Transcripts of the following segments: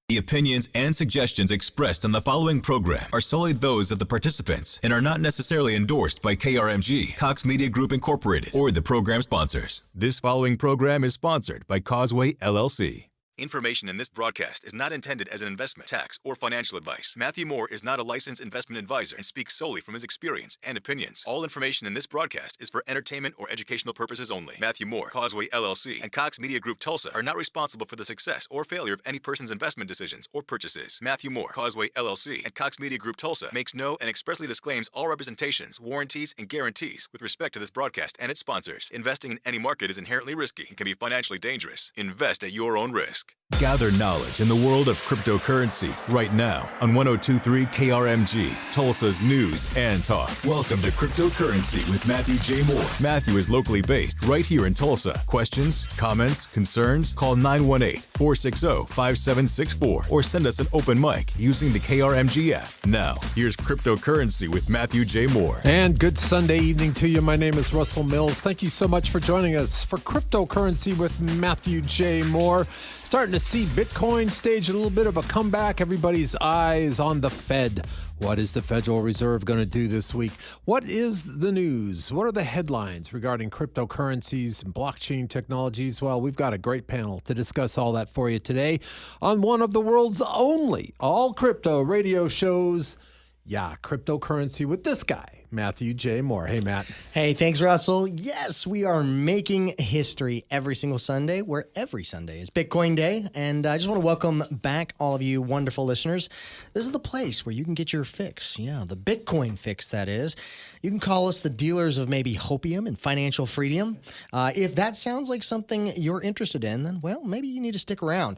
The opinions and suggestions expressed on the following program are solely those of the participants and are not necessarily endorsed by KRMG, Cox Media Group Incorporated, or the program sponsors. This following program is sponsored by Causeway, LLC. Information in this broadcast is not intended as an investment, tax, or financial advice. Matthew Moore is not a licensed investment advisor and speaks solely from his experience and opinions. All information in this broadcast is for entertainment or educational purposes only. Matthew Moore, Causeway, LLC, and Cox Media Group Tulsa are not responsible for the success or failure of any person's investment decisions or purchases. Matthew Moore, Causeway, LLC, and Cox Media Group Tulsa makes no and expressly disclaims all representations, warranties, and guarantees with respect to this broadcast and its sponsors. Investing in any market is inherently risky and can be financially dangerous. Invest at your own risk. Gather knowledge in the world of cryptocurrency right now on 102.3 KRMG, Tulsa's news and talk. Welcome to Cryptocurrency with Matthew J. Moore. Matthew is locally based right here in Tulsa. Questions, comments, concerns? Call 918-460-5764 or send us an open mic using the KRMG app. Now, here's Cryptocurrency with Matthew J. Moore. And good Sunday evening to you. My name is Russell Mills. Thank you so much for joining us for Cryptocurrency with Matthew J. Moore. Starting to see Bitcoin stage a little bit of a comeback. Everybody's eyes on the Fed. What is the Federal Reserve going to do this week? What is the news? What are the headlines regarding cryptocurrencies and blockchain technologies? Well, we've got a great panel to discuss all that for you today on one of the world's only all crypto radio shows. Yeah, Cryptocurrency with this guy, Matthew J. Moore. Hey, Matt. Hey, thanks, Russell. Yes, we are making history every single Sunday, where every Sunday is Bitcoin Day. And I just want to welcome back all of you wonderful listeners. This is the place where you can get your fix. Yeah, the Bitcoin fix, that is. You can call us the dealers of maybe hopium and financial freedom. If that sounds like something you're interested in, then, well, maybe you need to stick around.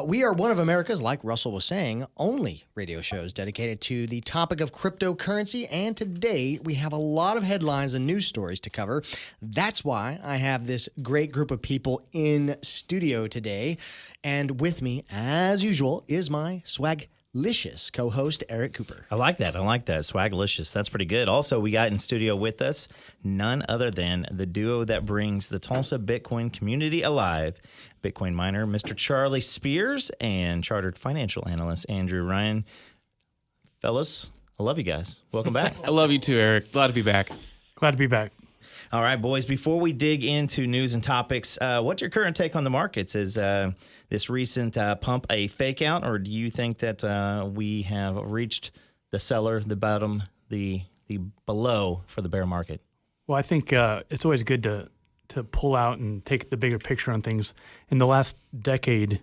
We are one of America's, like Russell was saying, only radio shows dedicated to the topic of cryptocurrency. And today, we have a lot of headlines and news stories to cover. That's why I have this great group of people in studio today. And with me, as usual, is my swaglicious co-host, Eric Cooper. I like that. Swaglicious. That's pretty good. Also, we got in studio with us none other than the duo that brings the Tulsa Bitcoin community alive, Bitcoin miner Mr. Charlie Spears and chartered financial analyst Andrew Ryan. Fellas, I love you guys. Welcome back. I love you too, Eric. Glad to be back. Glad to be back. All right, boys, before we dig into news and topics, what's your current take on the markets? Is this recent pump a fake out, or do you think that we have reached the cellar, the bottom, the below for the bear market? Well, I think it's always good to pull out and take the bigger picture on things. In the last decade,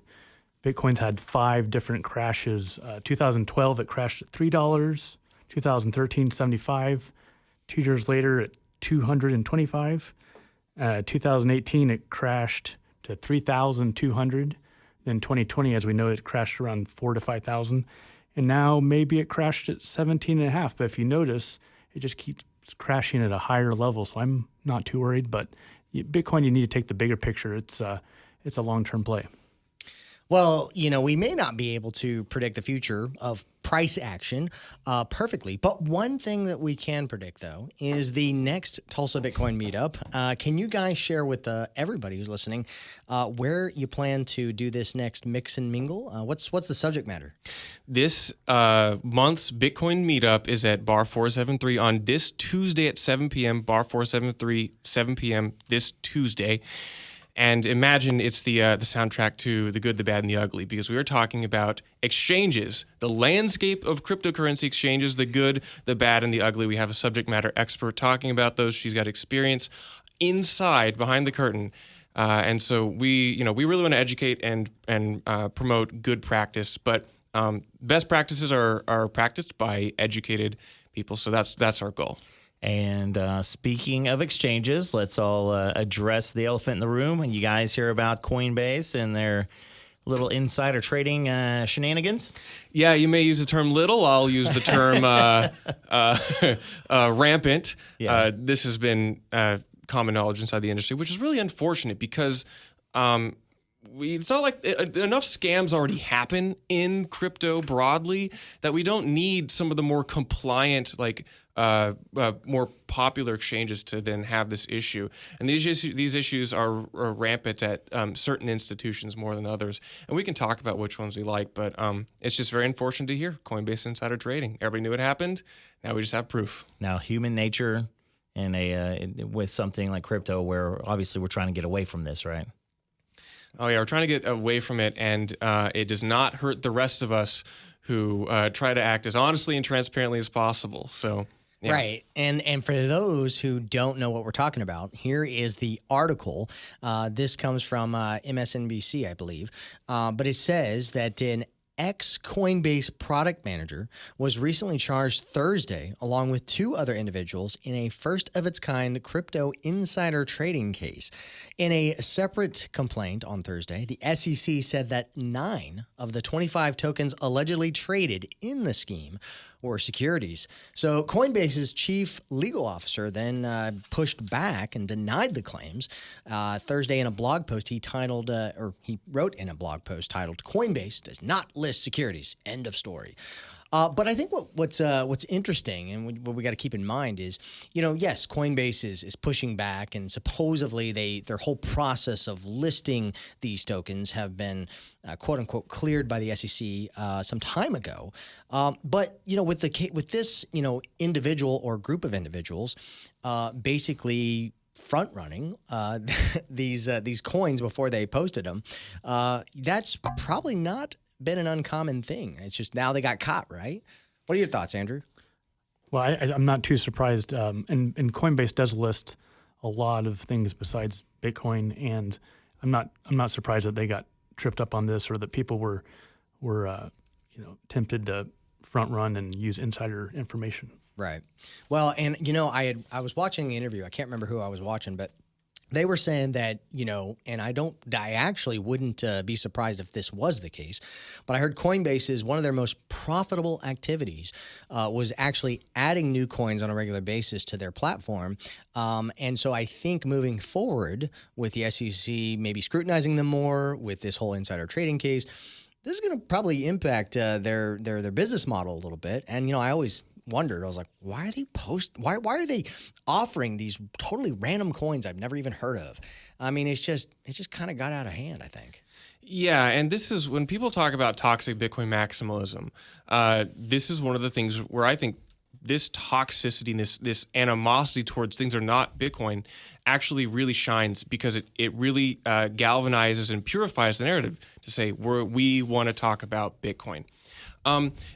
Bitcoin's had 5 different crashes. 2012, it crashed at $3. 2013, 75. 2 years later, at 225. 2018, it crashed to 3,200. Then 2020, as we know, it crashed around 4,000 to 5,000. And now maybe it crashed at 17.5. But if you notice, it just keeps crashing at a higher level. So I'm not too worried. But Bitcoin, you need to take the bigger picture. It's a long-term play. Well, we may not be able to predict the future of price action perfectly, but one thing that we can predict, though, is the next Tulsa Bitcoin Meetup. Can you guys share with everybody who's listening where you plan to do this next mix and mingle? What's the subject matter? This month's Bitcoin Meetup is at Bar 473 on this Tuesday at 7 p.m., Bar 473, 7 p.m. this Tuesday. And imagine it's the soundtrack to The Good, the Bad, and the Ugly, because we are talking about exchanges, the landscape of cryptocurrency exchanges, the good, the bad, and the ugly. We have a subject matter expert talking about those. She's got experience inside, behind the curtain. And so we really want to educate and promote good practice. But best practices are practiced by educated people. So that's our goal. And speaking of exchanges, let's all address the elephant in the room. And you guys hear about Coinbase and their little insider trading shenanigans? Yeah, you may use the term little. I'll use the term rampant. Yeah. This has been common knowledge inside the industry, which is really unfortunate because it's not like enough scams already happen in crypto broadly that we don't need some of the more compliant, like more popular exchanges to then have this issue. And these issues are rampant at certain institutions more than others. And we can talk about which ones we like, but it's just very unfortunate to hear Coinbase insider trading. Everybody knew it happened. Now we just have proof. Now, human nature with something like crypto, where obviously we're trying to get away from this, right? Oh, yeah, we're trying to get away from it, and it does not hurt the rest of us who try to act as honestly and transparently as possible. So, yeah. Right. And for those who don't know what we're talking about, here is the article. This comes from MSNBC, I believe. But it says that an ex-Coinbase product manager was recently charged Thursday, along with 2 other individuals, in a first-of-its-kind crypto insider trading case. In a separate complaint on Thursday, the SEC said that 9 of the 25 tokens allegedly traded in the scheme were securities. So Coinbase's chief legal officer then pushed back and denied the claims. Thursday, in a blog post, he wrote in a blog post titled, "Coinbase does not list securities." End of story. But I think what's interesting and what we got to keep in mind is, yes, Coinbase is pushing back, and supposedly their whole process of listing these tokens have been quote unquote cleared by the SEC some time ago. But with this individual or group of individuals basically front running these coins before they posted them, that's probably not been an uncommon thing. It's just now they got caught, right? What are your thoughts, Andrew? Well, I'm not too surprised. And Coinbase does list a lot of things besides Bitcoin, and I'm not surprised that they got tripped up on this, or that people were tempted to front run and use insider information. Right. Well, and I was watching the interview. I can't remember who I was watching, but they were saying that, and I actually wouldn't be surprised if this was the case, but I heard Coinbase's one of their most profitable activities was actually adding new coins on a regular basis to their platform. And so I think moving forward with the SEC maybe scrutinizing them more with this whole insider trading case, this is going to probably impact their business model a little bit. And, I always wondered, I was like, why are they offering these totally random coins I've never even heard of? I mean, it just kind of got out of hand, I think. Yeah, and this is when people talk about toxic Bitcoin maximalism, this is one of the things where I think this toxicity, this animosity towards things that are not Bitcoin actually really shines, because it really galvanizes and purifies the narrative to say we want to talk about Bitcoin.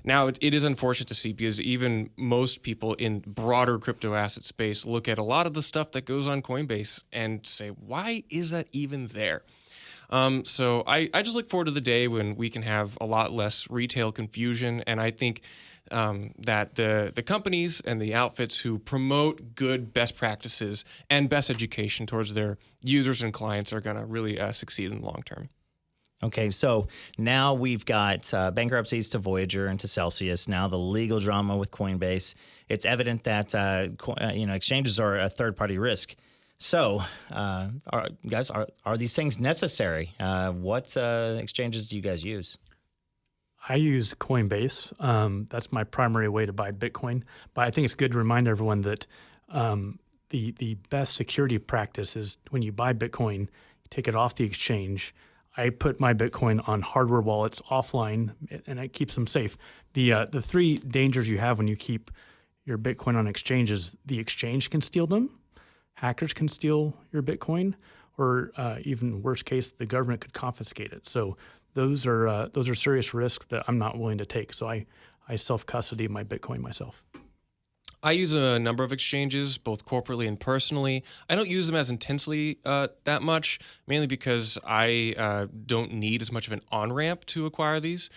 Now, it is unfortunate to see, because even most people in broader crypto asset space look at a lot of the stuff that goes on Coinbase and say, why is that even there? So I just look forward to the day when we can have a lot less retail confusion. And I think that the companies and the outfits who promote good best practices and best education towards their users and clients are going to really succeed in the long term. Okay, so now we've got bankruptcies to Voyager and to Celsius. Now the legal drama with Coinbase. It's evident that exchanges are a third-party risk. So, are these things necessary? What exchanges do you guys use? I use Coinbase. That's my primary way to buy Bitcoin. But I think it's good to remind everyone that the best security practice is when you buy Bitcoin, you take it off the exchange. I put my Bitcoin on hardware wallets offline, and it keeps them safe. The 3 dangers you have when you keep your Bitcoin on exchanges: the exchange can steal them, hackers can steal your Bitcoin, or even worst case, the government could confiscate it. So those are serious risks that I'm not willing to take. So I self-custody my Bitcoin myself. I use a number of exchanges, both corporately and personally. I don't use them as intensely that much, mainly because I don't need as much of an on-ramp to acquire these.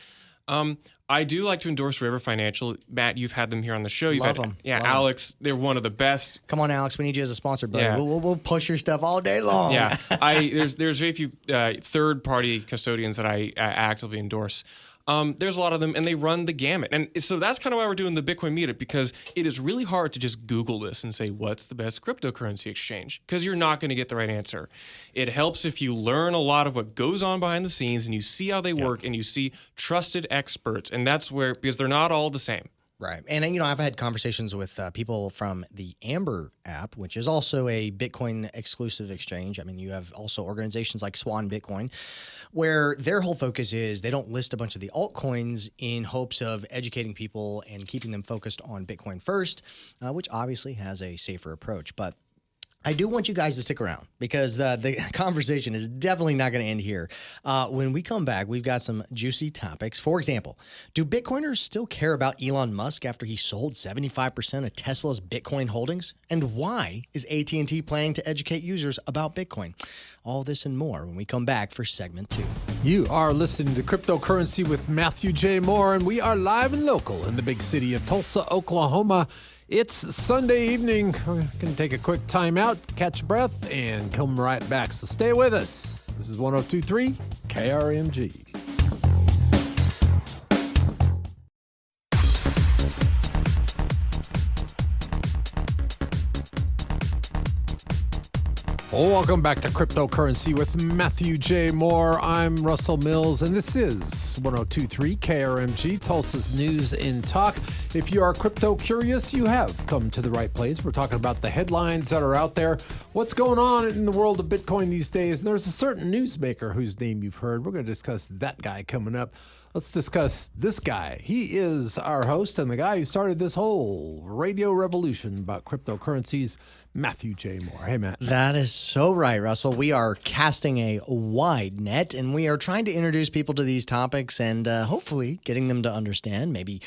I do like to endorse River Financial. Matt, you've had them here on the show. Love them. Yeah, Love Alex, they're one of the best. Come on, Alex, we need you as a sponsor, buddy. Yeah. We'll push your stuff all day long. Yeah, there's very few third-party custodians that I actively endorse. There's a lot of them, and they run the gamut. And so that's kind of why we're doing the Bitcoin Meetup, because it is really hard to just Google this and say, what's the best cryptocurrency exchange? Because you're not going to get the right answer. It helps if you learn a lot of what goes on behind the scenes and you see how they work and you see trusted experts. And that's where, because they're not all the same. Right. And, you know, I've had conversations with people from the Amber app, which is also a Bitcoin exclusive exchange. I mean, you have also organizations like Swan Bitcoin, where their whole focus is they don't list a bunch of the altcoins in hopes of educating people and keeping them focused on Bitcoin first, which obviously has a safer approach. But I do want you guys to stick around because the conversation is definitely not going to end here. When we come back, we've got some juicy topics. For example, do Bitcoiners still care about Elon Musk after he sold 75% of Tesla's Bitcoin holdings? And why is AT&T planning to educate users about Bitcoin? All this and more when we come back for segment 2. You are listening to Cryptocurrency with Matthew J. Moore, and we are live and local in the big city of Tulsa, Oklahoma. It's Sunday evening. We're going to take a quick time out, catch breath, and come right back. So stay with us. This is 102.3 KRMG. Welcome back to Cryptocurrency with Matthew J. Moore. I'm Russell Mills, and this is 102.3 KRMG, Tulsa's News and Talk. If you are crypto curious, you have come to the right place. We're talking about the headlines that are out there, what's going on in the world of Bitcoin these days. And there's a certain newsmaker whose name you've heard. We're going to discuss that guy coming up. Let's discuss this guy. He is our host and the guy who started this whole radio revolution about cryptocurrencies, Matthew J. Moore. Hey, Matt. That is so right, Russell. We are casting a wide net, and we are trying to introduce people to these topics and hopefully getting them to understand, maybe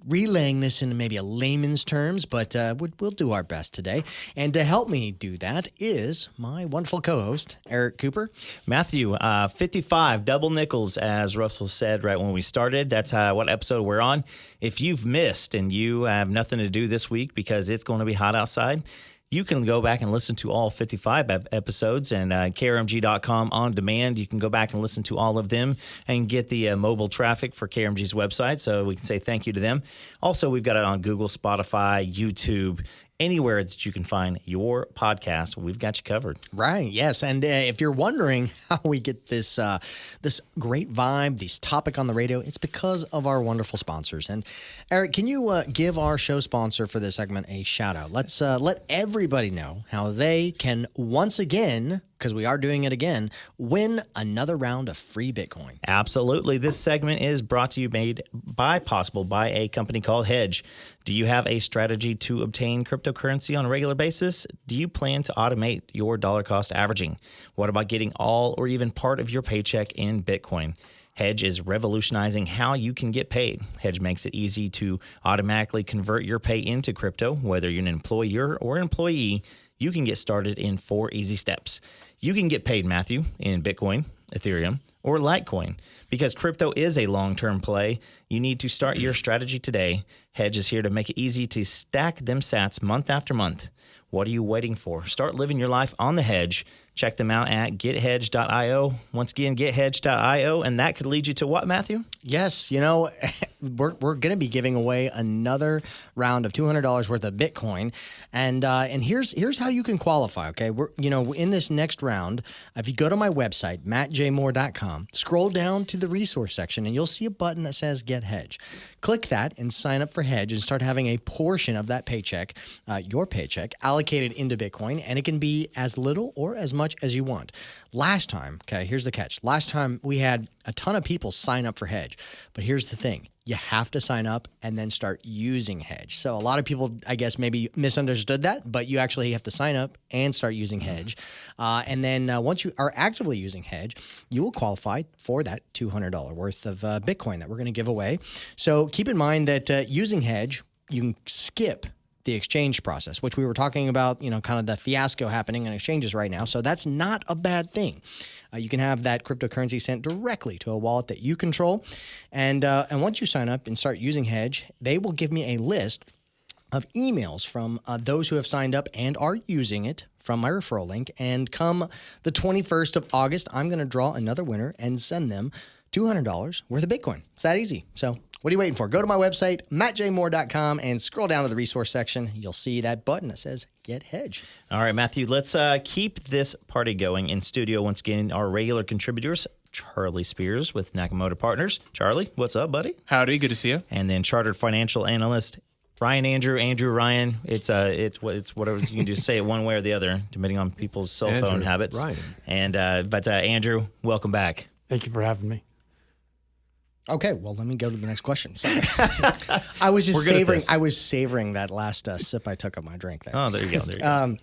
relaying this into maybe a layman's terms, but we'll do our best today. And to help me do that is my wonderful co-host, Eric Cooper. Matthew, 55 double nickels, as Russell said right when we started. That's what episode we're on. If you've missed and you have nothing to do this week because it's going to be hot outside, you can go back and listen to all 55 episodes and KRMG.com on demand. You can go back and listen to all of them and get the mobile traffic for KRMG's website. So we can say thank you to them. Also, we've got it on Google, Spotify, YouTube, anywhere that you can find your podcast. We've got you covered. Right. Yes. And if you're wondering how we get this this great vibe, this topic on the radio, it's because of our wonderful sponsors. And Eric, can you give our show sponsor for this segment a shout out? Let's let everybody know how they can once again, because we are doing it again, win another round of free Bitcoin. Absolutely. This segment is brought to you by a company called Hedge. Do you have a strategy to obtain cryptocurrency on a regular basis? Do you plan to automate your dollar cost averaging? What about getting all or even part of your paycheck in Bitcoin? Hedge is revolutionizing how you can get paid. Hedge makes it easy to automatically convert your pay into crypto. Whether you're an employer or employee, you can get started in 4 easy steps. You can get paid, Matthew, in Bitcoin, Ethereum, or Litecoin. Because crypto is a long-term play, you need to start your strategy today. Hedge is here to make it easy to stack them sats month after month. What are you waiting for? Start living your life on the Hedge. Check them out at gethedge.io. Once again, gethedge.io. And that could lead you to what, Matthew? Yes. You know, we're going to be giving away another round of $200 worth of Bitcoin. And here's how you can qualify, okay? In this next round, if you go to my website, mattjmoore.com, scroll down to the resource section, and you'll see a button that says Get Hedge. Click that and sign up for Hedge and start having a portion of that paycheck, your paycheck, allocated into Bitcoin. And it can be as little or as much as you want. Last time, okay, here's the catch. Last time we had a ton of people sign up for Hedge. But here's the thing. You have to sign up and then start using Hedge. So a lot of people, I guess, maybe misunderstood that, but you actually have to sign up and start using Hedge. And then once you are actively using Hedge, you will qualify for that $200 worth of Bitcoin that we're going to give away. So keep in mind that using Hedge, you can skip the exchange process, which we were talking about, kind of the fiasco happening in exchanges right now. So that's not a bad thing. You can have that cryptocurrency sent directly to a wallet that you control. And once you sign up and start using Hedge, they will give me a list of emails from those who have signed up and are using it from my referral link. And come the 21st of August, I'm going to draw another winner and send them $200 worth of Bitcoin. It's that easy. So what are you waiting for? Go to my website, mattjmoore.com, and scroll down to the resource section. You'll see that button that says Get Hedge. All right, Matthew, let's keep this party going. In studio, once again, our regular contributors, Charlie Spears with Nakamotor Partners. Charlie, what's up, buddy? Howdy, good to see you. And then chartered financial analyst Andrew Ryan. It's whatever you can do. Say it one way or the other, depending on people's cell phone habits. Ryan. And but Andrew, welcome back. Thank you for having me. Okay, well, let me go to the next question. Sorry. I was just savoring that last sip I took of my drink there. Oh, there you go.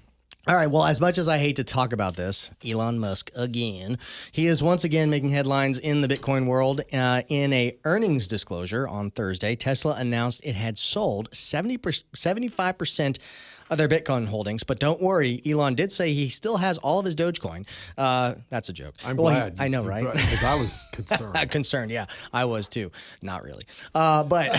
All right, well, as much as I hate to talk about this, Elon Musk again, he is once again making headlines in the Bitcoin world. In a earnings disclosure on Thursday, Tesla announced it had sold 75% of their Bitcoin holdings. But don't worry, Elon did say he still has all of his Dogecoin. That's a joke. I'm glad. I know, right? Because I was concerned. Concerned, yeah. I was too. Not really. But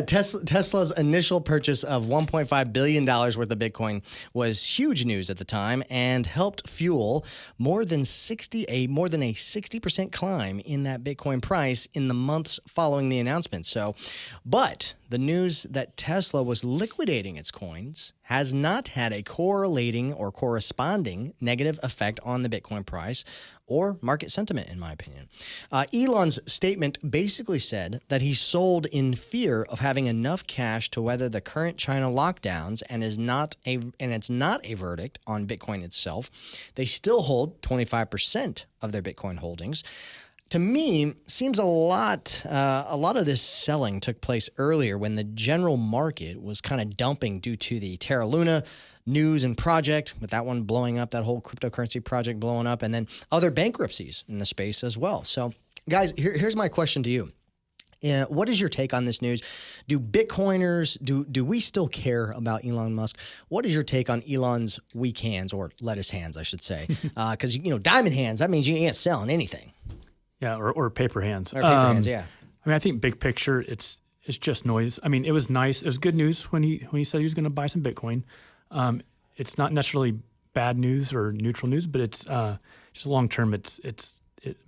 Tesla's initial purchase of $1.5 billion worth of Bitcoin was huge news at the time and helped fuel more than a 60% climb in that Bitcoin price in the months following the announcement. But the news that Tesla was liquidating its coins has not had a correlating or corresponding negative effect on the Bitcoin price or market sentiment, in my opinion. Elon's statement basically said that he sold in fear of having enough cash to weather the current China lockdowns, and it's not a verdict on Bitcoin itself. They still hold 25% of their Bitcoin holdings. To me, seems a lot of this selling took place earlier when the general market was kind of dumping due to the Terra Luna news and project, with that one blowing up, that whole cryptocurrency project blowing up, and then other bankruptcies in the space as well. So, guys, here's my question to you. What is your take on this news? Do Bitcoiners, do we still care about Elon Musk? What is your take on Elon's weak hands, or lettuce hands, I should say? Because, diamond hands, that means you ain't selling anything. Yeah, or paper hands. Or paper hands, yeah. I mean, I think big picture, it's just noise. I mean, it was nice. It was good news when he said he was going to buy some Bitcoin. It's not necessarily bad news or neutral news, but it's just long term. Bitcoin's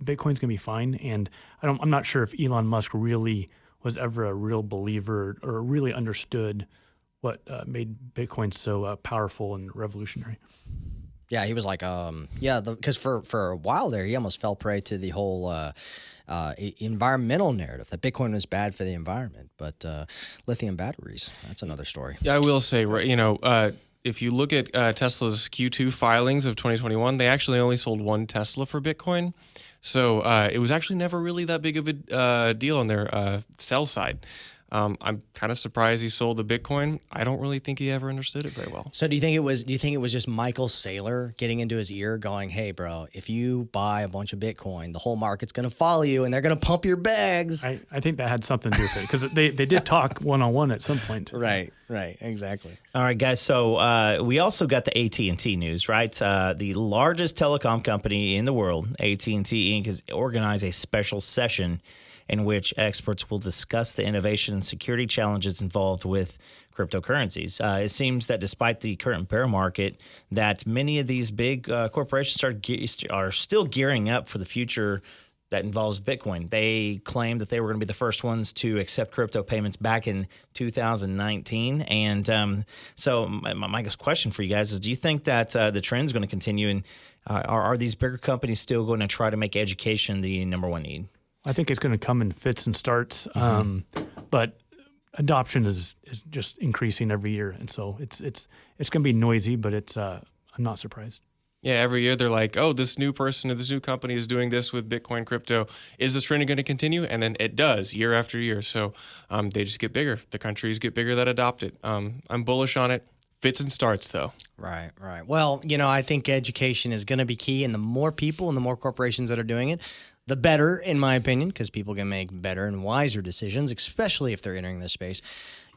going to be fine, and I'm not sure if Elon Musk really was ever a real believer or really understood what made Bitcoin so powerful and revolutionary. Yeah, he was like, because for a while there, he almost fell prey to the whole environmental narrative that Bitcoin was bad for the environment. But lithium batteries, that's another story. Yeah, I will say, if you look at Tesla's Q2 filings of 2021, they actually only sold one Tesla for Bitcoin. So it was actually never really that big of a deal on their sell side. I'm kind of surprised he sold the Bitcoin. I don't really think he ever understood it very well. So do you think it was just Michael Saylor getting into his ear going, hey, bro, if you buy a bunch of Bitcoin, the whole market's going to follow you and they're going to pump your bags? I think that had something to do with it because they did talk one-on-one at some point. Right, exactly. All right, guys. So we also got the AT&T news, right? The largest telecom company in the world, AT&T Inc., has organized a special session in which experts will discuss the innovation and security challenges involved with cryptocurrencies. It seems that despite the current bear market, that many of these big corporations are still gearing up for the future that involves Bitcoin. They claimed that they were going to be the first ones to accept crypto payments back in 2019. And so my question for you guys is, do you think that the trend is going to continue? And are these bigger companies still going to try to make education the number one need? I think it's going to come in fits and starts, but adoption is just increasing every year, and so it's going to be noisy. But I'm not surprised. Yeah, every year they're like, oh, this new person or this new company is doing this with Bitcoin crypto. Is this trend going to continue? And then it does year after year. So they just get bigger. The countries get bigger that adopt it. I'm bullish on it. Fits and starts, though. Right. Well, I think education is going to be key, and the more people and the more corporations that are doing it, the better, in my opinion, because people can make better and wiser decisions, especially if they're entering this space.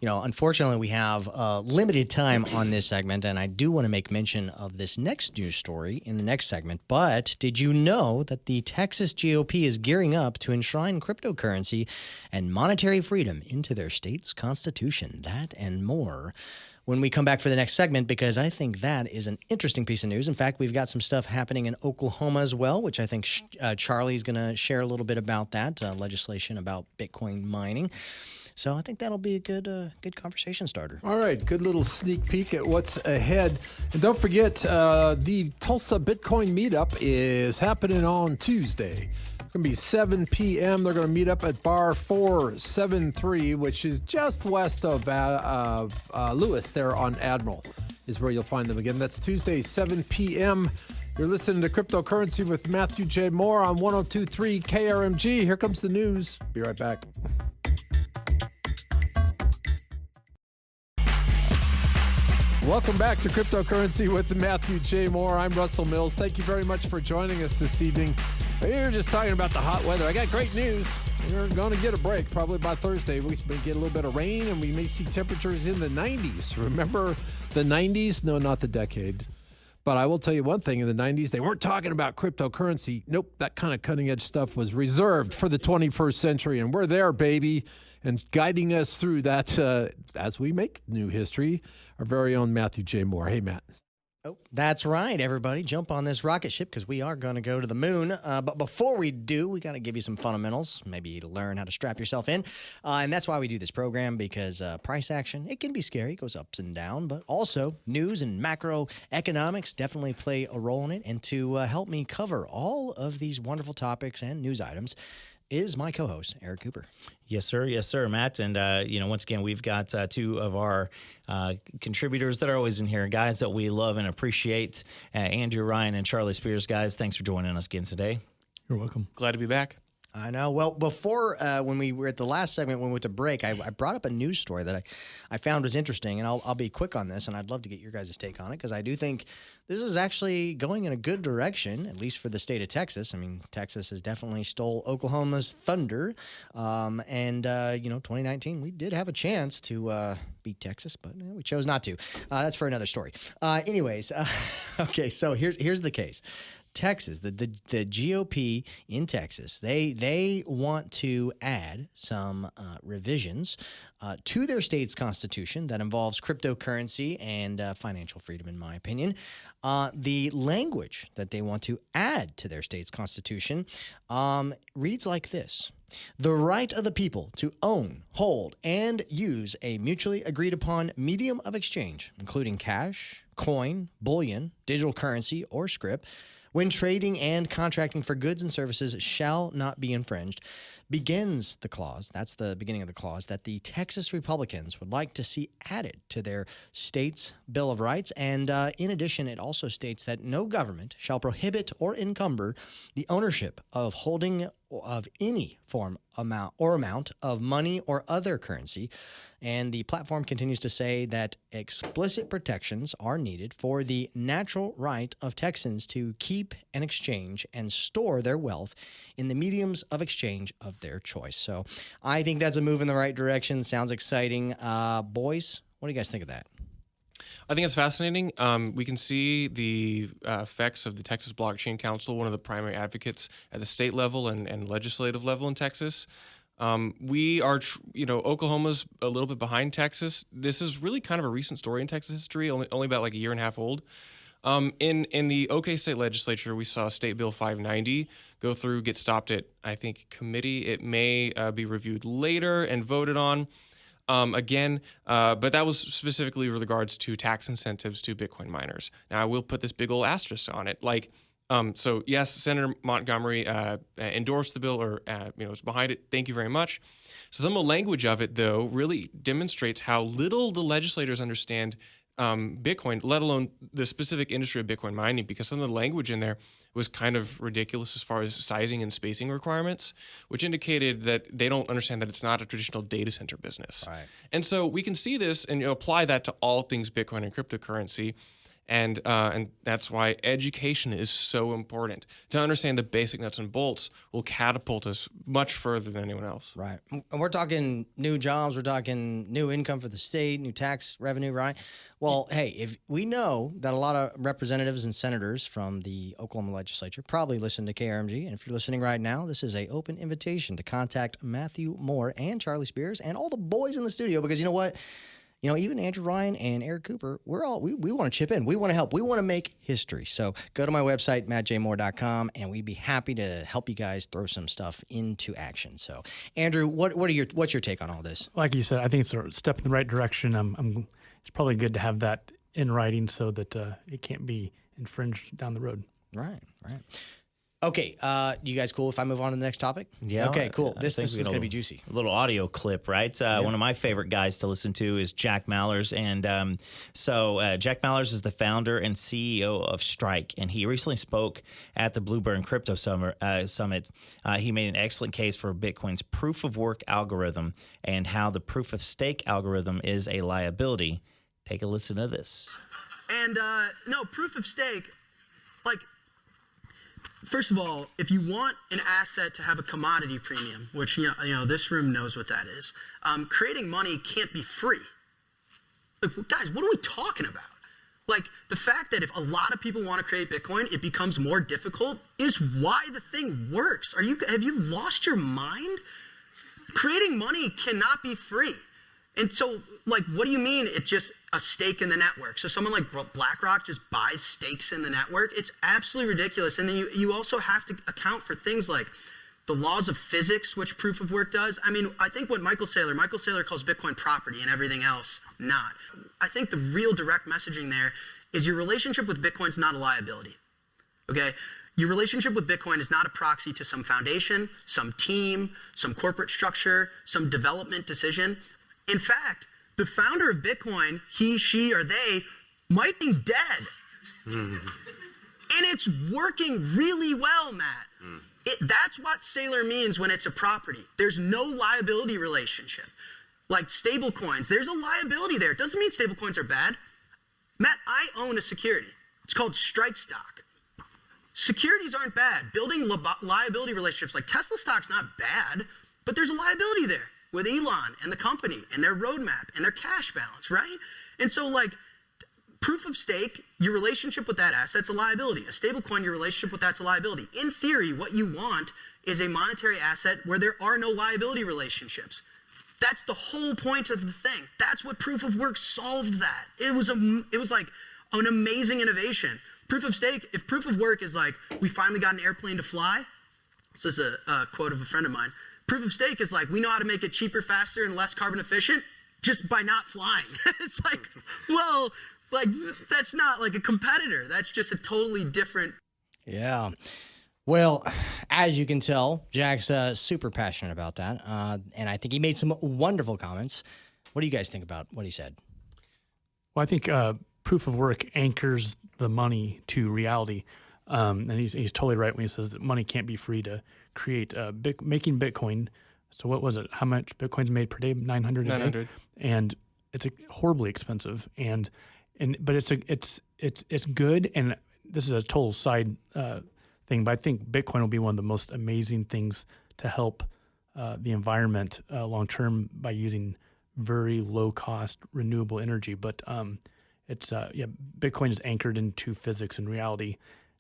Unfortunately, we have limited time on this segment, and I do want to make mention of this next news story in the next segment. But did you know that the Texas GOP is gearing up to enshrine cryptocurrency and monetary freedom into their state's constitution? That and more when we come back for the next segment, because I think that is an interesting piece of news. In fact, we've got some stuff happening in Oklahoma as well, which I think Charlie's going to share a little bit about that, legislation about Bitcoin mining. So I think that'll be a good conversation starter. All right, good little sneak peek at what's ahead. And don't forget, the Tulsa Bitcoin Meetup is happening on Tuesday. It's going to be 7 p.m. They're going to meet up at Bar 473, which is just west of Lewis there on Admiral, is where you'll find them again. That's Tuesday, 7 p.m. You're listening to Cryptocurrency with Matthew J. Moore on 102.3 KRMG. Here comes the news. Be right back. Welcome back to Cryptocurrency with Matthew J. Moore. I'm Russell Mills. Thank you very much for joining us this evening. We're just talking about the hot weather. I got great news. We're going to get a break probably by Thursday. We may get a little bit of rain, and we may see temperatures in the 90s. Remember the 90s? No, not the decade. But I will tell you one thing. In the 90s, they weren't talking about cryptocurrency. Nope, that kind of cutting-edge stuff was reserved for the 21st century, and we're there, baby. And guiding us through that as we make new history, our very own Matthew J. Moore. Hey, Matt. Oh, that's right, everybody. Jump on this rocket ship because we are going to go to the moon. But before we do, we got to give you some fundamentals, maybe to learn how to strap yourself in. And that's why we do this program, because price action, it can be scary. It goes ups and down. But also news and macroeconomics definitely play a role in it. And to help me cover all of these wonderful topics and news items is my co-host, Eric Cooper. Yes, sir. Yes, sir, Matt. And, once again, we've got two of our contributors that are always in here, guys that we love and appreciate, Andrew Ryan and Charlie Spears. Guys, thanks for joining us again today. You're welcome. Glad to be back. I know. Well, before when we were at the last segment, when we went to break, I brought up a news story that I found was interesting, and I'll be quick on this, and I'd love to get your guys' take on it, because I do think this is actually going in a good direction, at least for the state of Texas. I mean, Texas has definitely stole Oklahoma's thunder, and 2019, we did have a chance to beat Texas, but we chose not to. That's for another story. Anyways, okay, so here's the case. Texas, the GOP in Texas, they want to add some revisions to their state's constitution that involves cryptocurrency and financial freedom, in my opinion. The language that they want to add to their state's constitution reads like this: the right of the people to own, hold, and use a mutually agreed upon medium of exchange, including cash, coin, bullion, digital currency, or scrip, when trading and contracting for goods and services shall not be infringed, begins the clause, that's the beginning of the clause, that the Texas Republicans would like to see added to their state's Bill of Rights. And in addition, it also states that no government shall prohibit or encumber the ownership of holding of any form amount of money or other currency. And the platform continues to say that explicit protections are needed for the natural right of Texans to keep and exchange and store their wealth in the mediums of exchange of their choice. So I think that's a move in the right direction. Sounds exciting. Boys, what do you guys think of that? I think it's fascinating. We can see the effects of the Texas Blockchain Council, one of the primary advocates at the state level and legislative level in Texas. We are, Oklahoma's a little bit behind Texas. This is really kind of a recent story in Texas history, only about like a year and a half old. In the OK State Legislature, we saw State Bill 590 go through, get stopped at, I think, committee. It may be reviewed later and voted on. But that was specifically with regards to tax incentives to Bitcoin miners. Now, I will put this big old asterisk on it. So yes, Senator Montgomery endorsed the bill or was behind it. Thank you very much. So the language of it, though, really demonstrates how little the legislators understand Bitcoin, let alone the specific industry of Bitcoin mining, because some of the language in there was kind of ridiculous as far as sizing and spacing requirements, which indicated that they don't understand that it's not a traditional data center business. Right. And so we can see this and apply that to all things Bitcoin and cryptocurrency. And that's why education is so important. To understand the basic nuts and bolts will catapult us much further than anyone else. Right. And we're talking new jobs. We're talking new income for the state, new tax revenue, right? Well, hey, if we know that a lot of representatives and senators from the Oklahoma legislature probably listen to KRMG, and if you're listening right now, this is an open invitation to contact Matthew Moore and Charlie Spears and all the boys in the studio, because you know what? even Andrew Ryan and Eric Cooper, we want to chip in. We want to help. We want to make history. So go to my website, mattjmoore.com, and we'd be happy to help you guys throw some stuff into action. So, Andrew, what's your take on all this? Like you said, I think it's a step in the right direction. It's probably good to have that in writing so that it can't be infringed down the road. Right. Okay, you guys cool if I move on to the next topic? Yeah. Okay, cool. This is going going to be juicy. A little audio clip, right? One of my favorite guys to listen to is Jack Mallers. And Jack Mallers is the founder and CEO of Strike. And he recently spoke at the Blueburn Crypto Summit. He made an excellent case for Bitcoin's proof of work algorithm and how the proof of stake algorithm is a liability. Take a listen to this. And proof of stake, first of all, if you want an asset to have a commodity premium, which this room knows what that is, creating money can't be free. Guys, what are we talking about? The fact that if a lot of people want to create Bitcoin, it becomes more difficult is why the thing works. Have you lost your mind? Creating money cannot be free. And so, what do you mean it's just a stake in the network? So someone like BlackRock just buys stakes in the network? It's absolutely ridiculous. And then you also have to account for things like the laws of physics, which proof of work does. I think what Michael Saylor calls Bitcoin property and everything else not. I think the real direct messaging there is your relationship with Bitcoin's not a liability, okay? Your relationship with Bitcoin is not a proxy to some foundation, some team, some corporate structure, some development decision. In fact, the founder of Bitcoin, he, she, or they might be dead. And it's working really well, Matt. That's what Saylor means when it's a property. There's no liability relationship. Like stable coins, there's a liability there. It doesn't mean stable coins are bad. Matt, I own a security. It's called Strike stock. Securities aren't bad. Building liability relationships, like Tesla stock's not bad, but there's a liability there with Elon and the company and their roadmap and their cash balance, right? And so proof of stake, your relationship with that asset's a liability. A stable coin, your relationship with that's a liability. In theory, what you want is a monetary asset where there are no liability relationships. That's the whole point of the thing. That's what proof of work solved that. It was like an amazing innovation. Proof of stake, if proof of work is we finally got an airplane to fly, this is a quote of a friend of mine. Proof of stake is we know how to make it cheaper, faster, and less carbon efficient just by not flying. It's that's not a competitor. That's just a totally different. Yeah. Well, as you can tell, Jack's super passionate about that. And I think he made some wonderful comments. What do you guys think about what he said? Well, I think proof of work anchors the money to reality. And he's totally right when he says that money can't be free to create making Bitcoin. So what was it? How much Bitcoin's made per day? 900 a day? 900. And it's horribly expensive. But it's good. And this is a total side thing, but I think Bitcoin will be one of the most amazing things to help the environment long term by using very low cost renewable energy. But Bitcoin is anchored into physics and reality.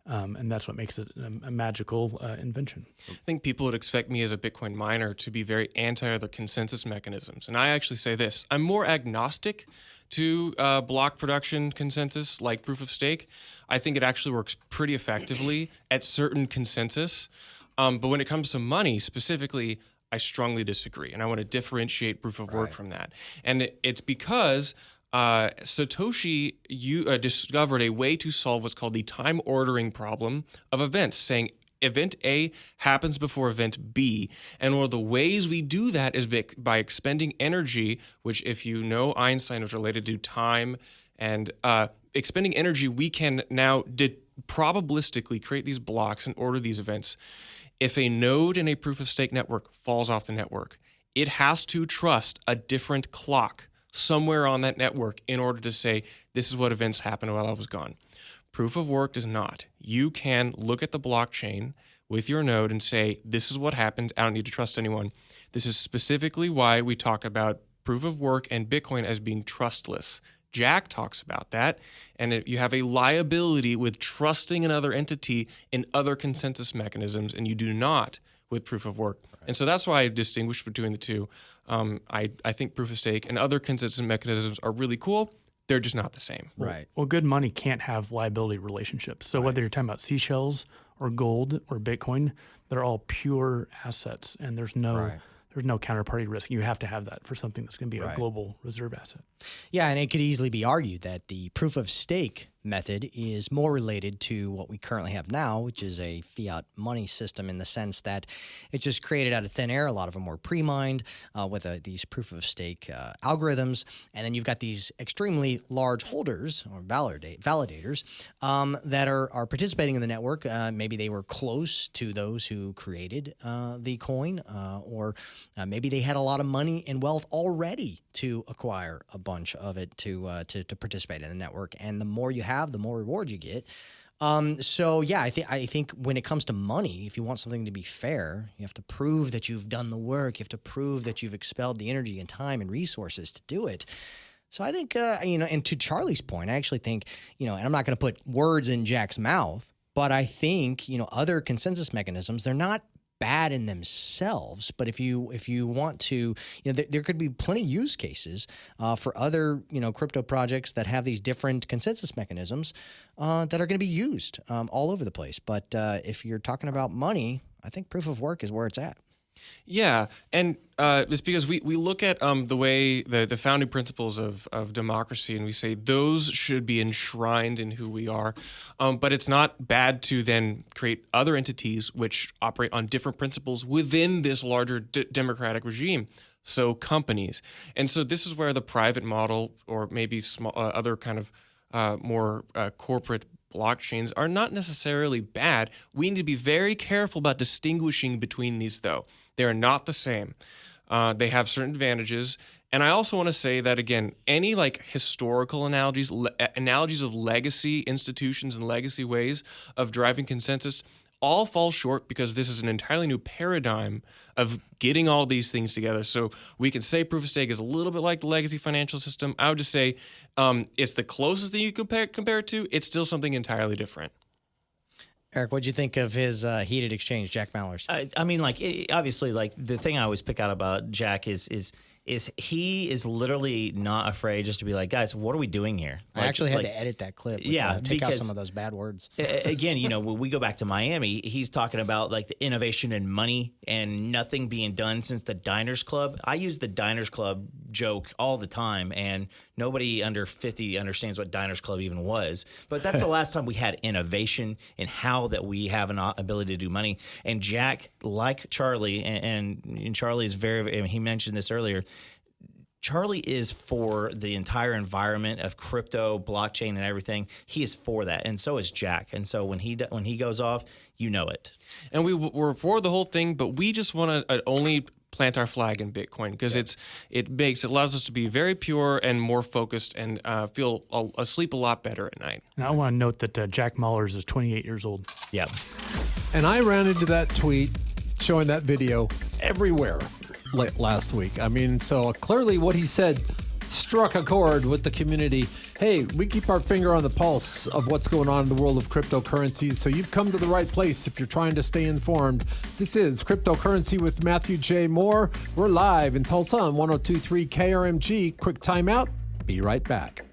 And that's what makes it a magical invention. I think people would expect me as a Bitcoin miner to be very anti-other consensus mechanisms. And I actually say this. I'm more agnostic to block production consensus like proof of stake. I think it actually works pretty effectively at certain consensus. But when it comes to money specifically, I strongly disagree. And I want to differentiate proof of work from that. And it's because Satoshi discovered a way to solve what's called the time ordering problem of events, saying event A happens before event B. And one of the ways we do that is by expending energy, which if you know Einstein was related to time and expending energy, we can now probabilistically create these blocks and order these events. If a node in a proof of stake network falls off the network, it has to trust a different clock somewhere on that network in order to say, this is what events happened while I was gone. Proof of work does not. You can look at the blockchain with your node and say, this is what happened. I don't need to trust anyone. This is specifically why we talk about proof of work and Bitcoin as being trustless. Jack talks about that, and you have a liability with trusting another entity in other consensus mechanisms, and you do not with proof of work. And so that's why I distinguish between the two. I think proof of stake and other consensus mechanisms are really cool. They're just not the same. Right. Well, good money can't have liability relationships. So whether you're talking about seashells or gold or Bitcoin, they're all pure assets, and there's no counterparty risk. You have to have that for something that's going to be a global reserve asset. Yeah, and it could easily be argued that the proof of stake method is more related to what we currently have now, which is a fiat money system, in the sense that it's just created out of thin air. A lot of them were pre-mined with these proof of stake algorithms. And then you've got these extremely large holders or validators that are participating in the network. Maybe they were close to those who created the coin, or maybe they had a lot of money and wealth already to acquire a bunch of it to participate in the network. And the more you have, the more reward you get. So yeah, I think when it comes to money, if you want something to be fair, you have to prove that you've done the work. You have to prove that you've expelled the energy and time and resources to do it. So I think, and to Charlie's point, I actually think, and I'm not going to put words in Jack's mouth, but I think, other consensus mechanisms, they're not bad in themselves, but if you want to, there could be plenty of use cases for other crypto projects that have these different consensus mechanisms that are going to be used all over the place. But if you're talking about money, I think proof of work is where it's at. Yeah, and it's because we look at the way the founding principles of democracy, and we say those should be enshrined in who we are. But it's not bad to then create other entities which operate on different principles within this larger democratic regime. So companies. And so this is where the private model, or maybe small, other kind of more corporate blockchains, are not necessarily bad. We need to be very careful about distinguishing between these, though. They are not the same. They have certain advantages. And I also want to say that, again, any historical analogies of legacy institutions and legacy ways of driving consensus all fall short, because this is an entirely new paradigm of getting all these things together. So we can say proof of stake is a little bit like the legacy financial system. I would just say it's the closest thing you compare it to. It's still something entirely different. Eric, what'd you think of his heated exchange, Jack Mallers? I mean, obviously, the thing I always pick out about Jack is he is literally not afraid just to be like, guys, what are we doing here? I actually had to edit that clip. Take out some of those bad words. Again, when we go back to Miami, he's talking about the innovation in money and nothing being done since the Diners Club. I use the Diners Club joke all the time, and nobody under 50 understands what Diners Club even was. But that's the last time we had innovation in how that we have an ability to do money. And Jack, like Charlie, and Charlie is he mentioned this earlier, Charlie is for the entire environment of crypto, blockchain, and everything. He is for that, and so is Jack. And so when he goes off, it. And we're for the whole thing, but we just want to only plant our flag in Bitcoin, because it allows us to be very pure and more focused, and feel sleep a lot better at night. And I want to note that Jack Mallers is 28 years old. Yeah. And I ran into that tweet showing that video everywhere last week. I mean, so clearly what he said struck a chord with the community. Hey, we keep our finger on the pulse of what's going on in the world of cryptocurrencies, so you've come to the right place if you're trying to stay informed. This is Cryptocurrency with Matthew J. Moore. We're live in Tulsa on 102.3 KRMG. Quick timeout. Be right back.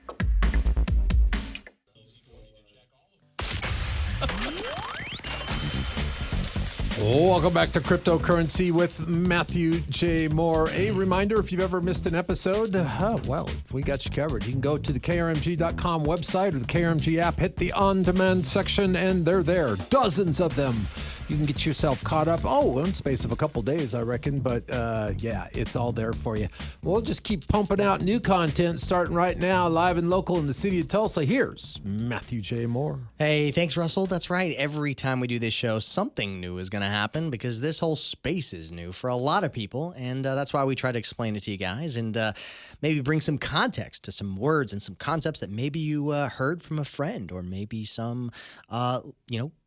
Welcome back to Cryptocurrency with Matthew J. Moore. A reminder, if you've ever missed an episode, we got you covered. You can go to the krmg.com website or the KRMG app, hit the on-demand section, and they're there. Dozens of them. You can get yourself caught up, in space of a couple days, I reckon. But, it's all there for you. We'll just keep pumping out new content starting right now, live and local in the city of Tulsa. Here's Matthew J. Moore. Hey, thanks, Russell. That's right. Every time we do this show, something new is going to happen, because this whole space is new for a lot of people. And that's why we try to explain it to you guys, and maybe bring some context to some words and some concepts that maybe you heard from a friend, or maybe some,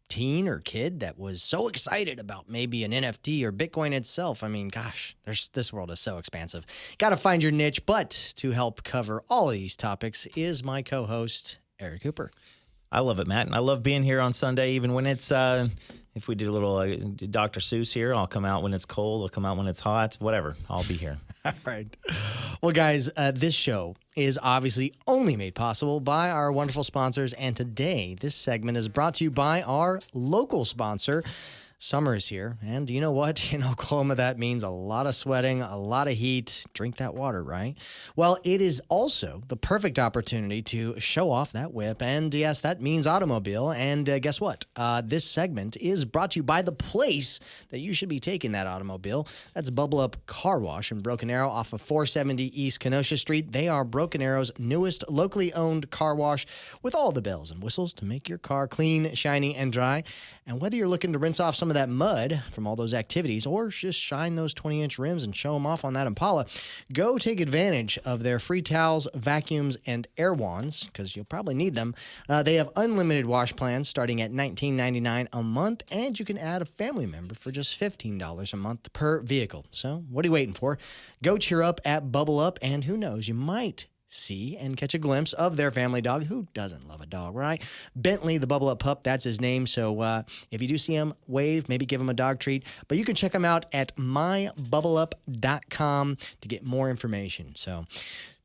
teen or kid that was so excited about maybe an NFT or Bitcoin itself. I mean, gosh, this world is so expansive. Got to find your niche. But to help cover all of these topics is my co-host, Eric Cooper. I love it, Matt. And I love being here on Sunday, even when it's If we do a little Dr. Seuss here, I'll come out when it's cold. I'll come out when it's hot. Whatever. I'll be here. All right. Well, guys, this show is obviously only made possible by our wonderful sponsors. And today, this segment is brought to you by our local sponsor. Summer is here, and you know what? In Oklahoma, that means a lot of sweating, a lot of heat. Drink that water, right? Well, it is also the perfect opportunity to show off that whip, and yes, that means automobile. And guess what? This segment is brought to you by the place that you should be taking that automobile. That's Bubble Up Car Wash in Broken Arrow off of 470 East Kenosha Street. They are Broken Arrow's newest locally owned car wash with all the bells and whistles to make your car clean, shiny, and dry. And whether you're looking to rinse off some of that mud from all those activities or just shine those 20-inch rims and show them off on that Impala, go take advantage of their free towels, vacuums, and air wands, because you'll probably need them. They have unlimited wash plans starting at $19.99 a month, and you can add a family member for just $15 a month per vehicle. So what are you waiting for? Go cheer up at Bubble Up, and who knows, you might see and catch a glimpse of their family dog. Who doesn't love a dog, right? Bentley, the Bubble Up pup, that's his name. So if you do see him, wave, maybe give him a dog treat. But you can check him out at mybubblup.com to get more information. So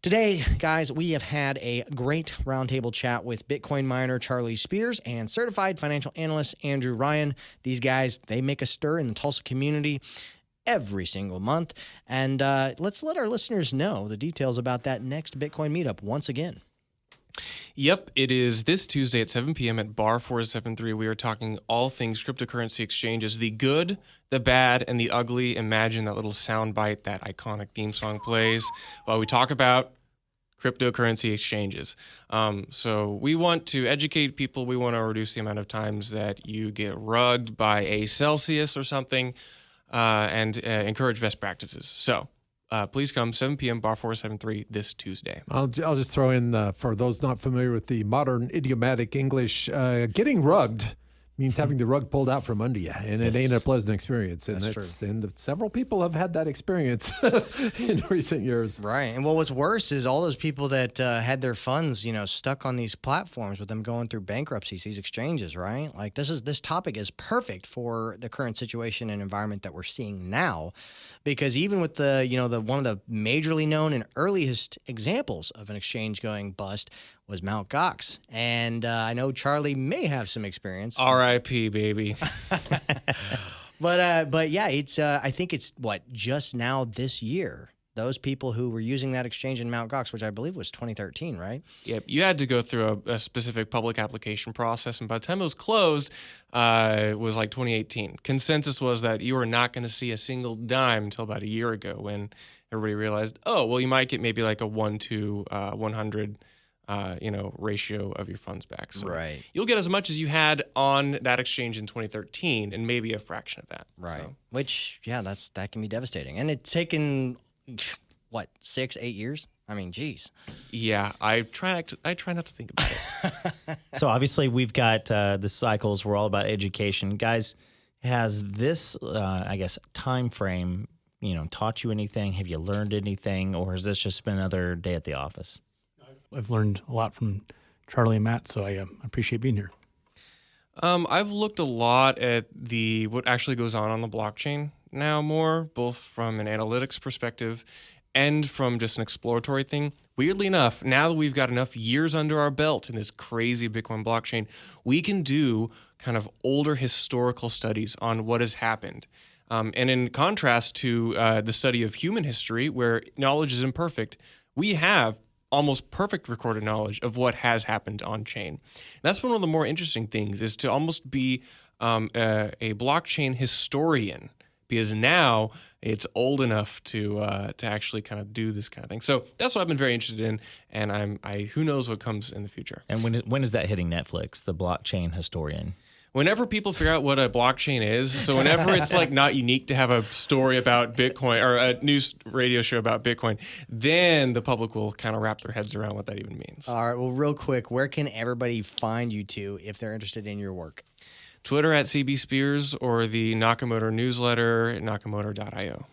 today, guys, we have had a great roundtable chat with Bitcoin miner Charlie Spears and certified financial analyst Andrew Ryan. These guys, they make a stir in the Tulsa community every single month. And let's let our listeners know the details about that next Bitcoin meetup once again. Yep, it is this Tuesday at 7 p.m. at Bar 473. We are talking all things cryptocurrency exchanges, the good, the bad, and the ugly. Imagine that little soundbite, that iconic theme song plays while we talk about cryptocurrency exchanges. So we want to educate people. We want to reduce the amount of times that you get rugged by a Celsius or something. And encourage best practices. So please come 7 p.m. Bar 473 this Tuesday. I'll just throw in, for those not familiar with the modern idiomatic English, getting rugged means having the rug pulled out from under you, and it ain't a pleasant experience. And That's true. And several people have had that experience in recent years. Right. And what's worse is all those people that had their funds, stuck on these platforms with them going through bankruptcies, these exchanges, right? Like this topic is perfect for the current situation and environment that we're seeing now, because even with the one of the majorly known and earliest examples of an exchange going bust was Mt. Gox. And I know Charlie may have some experience. R.I.P., baby. But yeah, it's I think it's just now this year, those people who were using that exchange in Mt. Gox, which I believe was 2013, right? Yep, you had to go through a specific public application process, and by the time it was closed, it was like 2018. Consensus was that you were not going to see a single dime until about a year ago, when everybody realized, oh, well, you might get maybe like a 1 to 100 ratio of your funds back. So right. You'll get as much as you had on that exchange in 2013, and maybe a fraction of that. Right. So. Which, yeah, that can be devastating. And it's taken 6-8 years? I mean, geez. Yeah, I try not to think about it. So obviously we've got the cycles. We're all about education. Guys, has this, time frame, taught you anything? Have you learned anything? Or has this just been another day at the office? I've learned a lot from Charlie and Matt, so I appreciate being here. I've looked a lot at what actually goes on the blockchain now, more both from an analytics perspective and from just an exploratory thing. Weirdly enough, now that we've got enough years under our belt in this crazy Bitcoin blockchain, we can do kind of older historical studies on what has happened. And in contrast to the study of human history, where knowledge is imperfect, we have almost perfect recorded knowledge of what has happened on chain. And that's one of the more interesting things, is to almost be a blockchain historian, because now it's old enough to actually kind of do this kind of thing. So that's what I've been very interested in, and who knows what comes in the future. And when is that hitting Netflix, the blockchain historian? Whenever people figure out what a blockchain is, so whenever it's like not unique to have a story about Bitcoin or a news radio show about Bitcoin, then the public will kind of wrap their heads around what that even means. All right. Well, real quick, where can everybody find you two if they're interested in your work? Twitter at CB Spears, or the Nakamotor newsletter at nakamotor.io.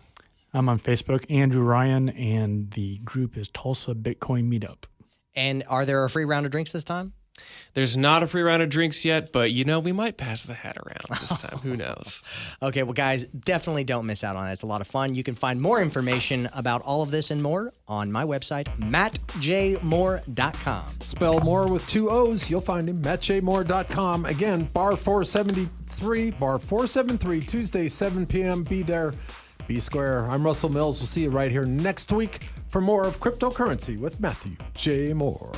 I'm on Facebook, Andrew Ryan, and the group is Tulsa Bitcoin Meetup. And are there a free round of drinks this time? There's not a free round of drinks yet, but we might pass the hat around this time. Who knows? Okay, well, guys, definitely don't miss out on it. It's a lot of fun. You can find more information about all of this and more on my website, mattjmoore.com. Spell Moore with 2 O's. You'll find him, mattjmoore.com. Again, Bar 473, Tuesday, 7 p.m. Be there, be square. I'm Russell Mills. We'll see you right here next week for more of Cryptocurrency with Matthew J. Moore.